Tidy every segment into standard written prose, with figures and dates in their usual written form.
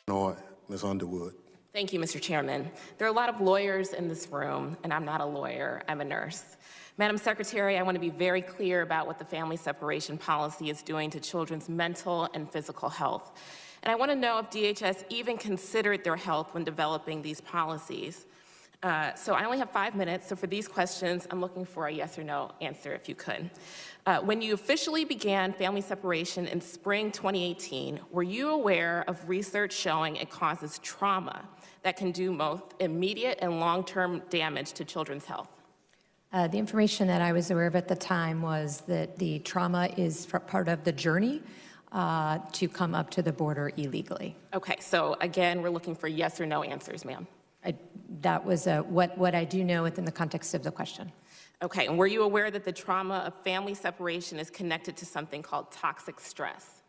No, Ms. Underwood. Thank you, Mr. Chairman. There are a lot of lawyers in this room, and I'm not a lawyer, I'm a nurse. Madam Secretary, I want to be very clear about what the family separation policy is doing to children's mental and physical health. And I want to know if DHS even considered their health when developing these policies. So I only have 5 minutes, so for these questions, I'm looking for a yes or no answer, if you could. When you officially began family separation in spring 2018, were you aware of research showing it causes trauma that can do both immediate and long-term damage to children's health? The information that I was aware of at the time was that the trauma is part of the journey to come up to the border illegally. Okay, so again, we're looking for yes or no answers, ma'am. That was what I do know within the context of the question. Okay, and were you aware that the trauma of family separation is connected to something called toxic stress?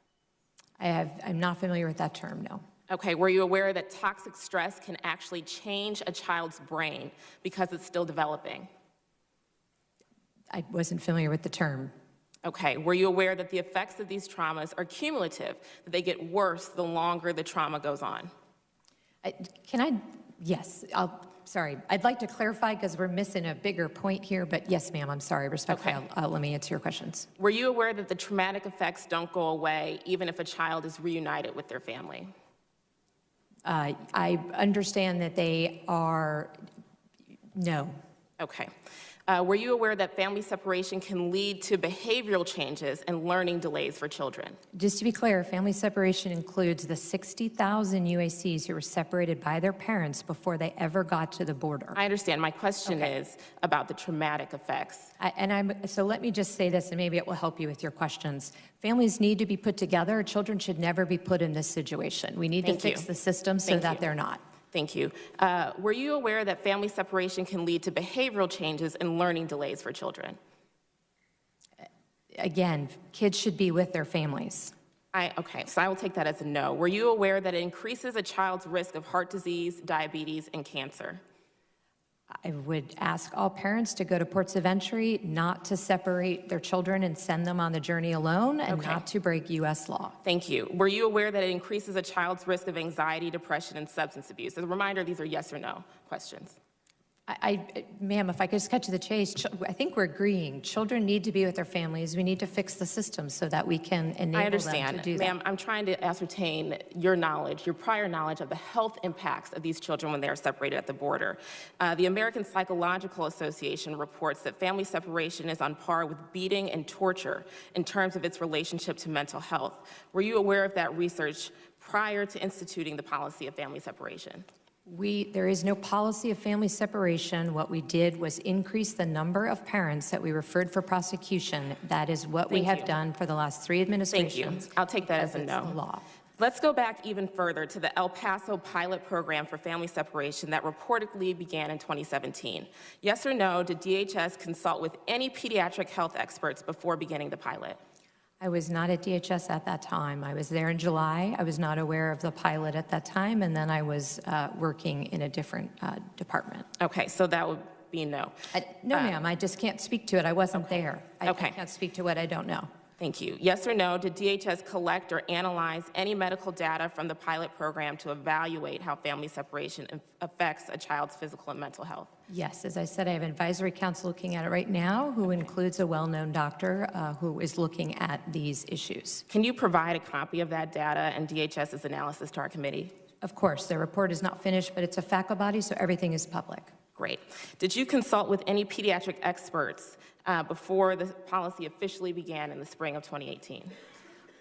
I'm not familiar with that term, no. Okay, were you aware that toxic stress can actually change a child's brain because it's still developing? I wasn't familiar with the term. Okay, were you aware that the effects of these traumas are cumulative, that they get worse the longer the trauma goes on? Yes, sorry. I'd like to clarify because we're missing a bigger point here, but yes, ma'am, I'm sorry. Respectfully, okay. Let me answer your questions. Were you aware that the traumatic effects don't go away even if a child is reunited with their family? I understand that they are, no. Okay. Were you aware that family separation can lead to behavioral changes and learning delays for children? Just to be clear, family separation includes the 60,000 UACs who were separated by their parents before they ever got to the border. I understand. My question is about the traumatic effects. So let me just say this, and maybe it will help you with your questions. Families need to be put together. Children should never be put in this situation. We need to fix the system so that they're not. Thank you. Were you aware that family separation can lead to behavioral changes and learning delays for children? Again, kids should be with their families. Okay, so I will take that as a no. Were you aware that it increases a child's risk of heart disease, diabetes, and cancer? I would ask all parents to go to ports of entry, not to separate their children and send them on the journey alone, and not to break U.S. law. Thank you. Were you aware that it increases a child's risk of anxiety, depression, and substance abuse? As a reminder, these are yes or no questions. Ma'am, if I could just cut to the chase, I think we're agreeing. Children need to be with their families. We need to fix the system so that we can enable them to do that. Ma'am, I'm trying to ascertain your knowledge, your prior knowledge of the health impacts of these children when they are separated at the border. The American Psychological Association reports that family separation is on par with beating and torture in terms of its relationship to mental health. Were you aware of that research prior to instituting the policy of family separation? There is no policy of family separation. What we did was increase the number of parents that we referred for prosecution. That is what we have done for the last 3 administrations. Thank you. I'll take that as a no. The law. Let's go back even further to the El Paso pilot program for family separation that reportedly began in 2017. Yes or no, did DHS consult with any pediatric health experts before beginning the pilot? I was not at DHS at that time. I was there in July. I was not aware of the pilot at that time, and then I was working in a different department. Okay, so that would be no. No, ma'am, I just can't speak to it. I wasn't there. I can't speak to what I don't know. Thank you. Yes or no, did DHS collect or analyze any medical data from the pilot program to evaluate how family separation affects a child's physical and mental health? Yes, as I said, I have an advisory council looking at it right now who includes a well-known doctor who is looking at these issues. Can you provide a copy of that data and DHS's analysis to our committee? Of course. Their report is not finished, but it's a FACA body, so everything is public. Great. Did you consult with any pediatric experts before the policy officially began in the spring of 2018?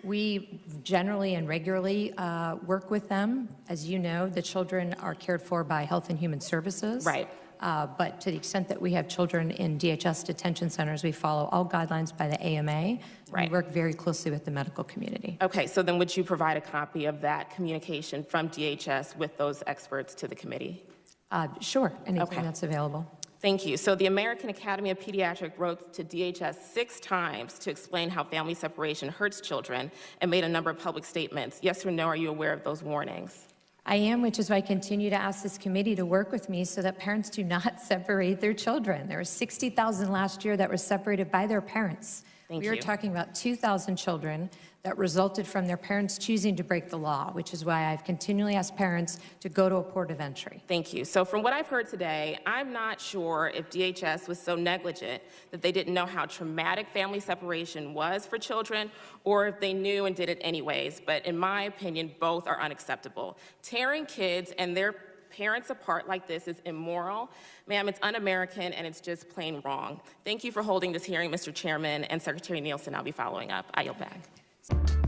We generally and regularly work with them. As you know, the children are cared for by Health and Human Services. Right. But to the extent that we have children in DHS detention centers, we follow all guidelines by the AMA. Right. We work very closely with the medical community. Okay, so then would you provide a copy of that communication from DHS with those experts to the committee? Sure, anything that's available. Thank you. So the American Academy of Pediatrics wrote to DHS 6 times to explain how family separation hurts children and made a number of public statements. Yes or no, are you aware of those warnings? I am, which is why I continue to ask this committee to work with me so that parents do not separate their children. There were 60,000 last year that were separated by their parents. Thank we you. are talking about 2,000 children that resulted from their parents choosing to break the law, which is why I've continually asked parents to go to a port of entry. Thank you. So from what I've heard today, I'm not sure if DHS was so negligent that they didn't know how traumatic family separation was for children, or if they knew and did it anyways. But in my opinion, both are unacceptable. Tearing kids and their parents apart like this is immoral. Ma'am, it's un-American and it's just plain wrong. Thank you for holding this hearing, Mr. Chairman, and Secretary Nielsen. I'll be following up. I yield back.